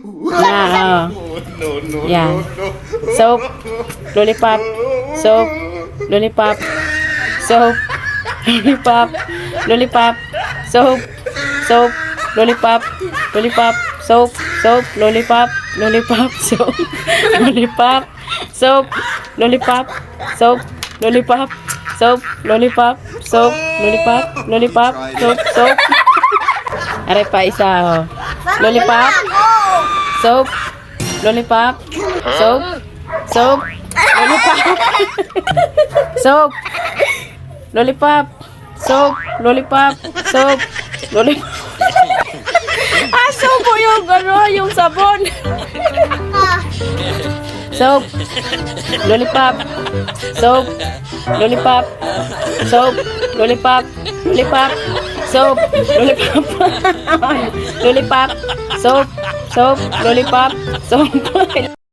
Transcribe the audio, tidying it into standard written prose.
Na, yan. Soap, lollipop, soap, lollipop, soap, lollipop, lollipop, soap, soap, lollipop, lollipop, soap, soap, lollipop, lollipop, soap, lollipop, soap, lollipop, soap, lollipop, soap, lollipop, soap, lollipop, lollipop, soap, soap. Aray pa isa, oh. Lollipop, soap, lollipop, soap, soap, lollipop, soap, lollipop, soap, lollipop, soap, lollipop. Soap po yung ano, yung sabon. Soap, lollipop, soap, lollipop, soap, lollipop, lollipop, soap, lollipop, lollipop, soap, soap, lollipop, soap.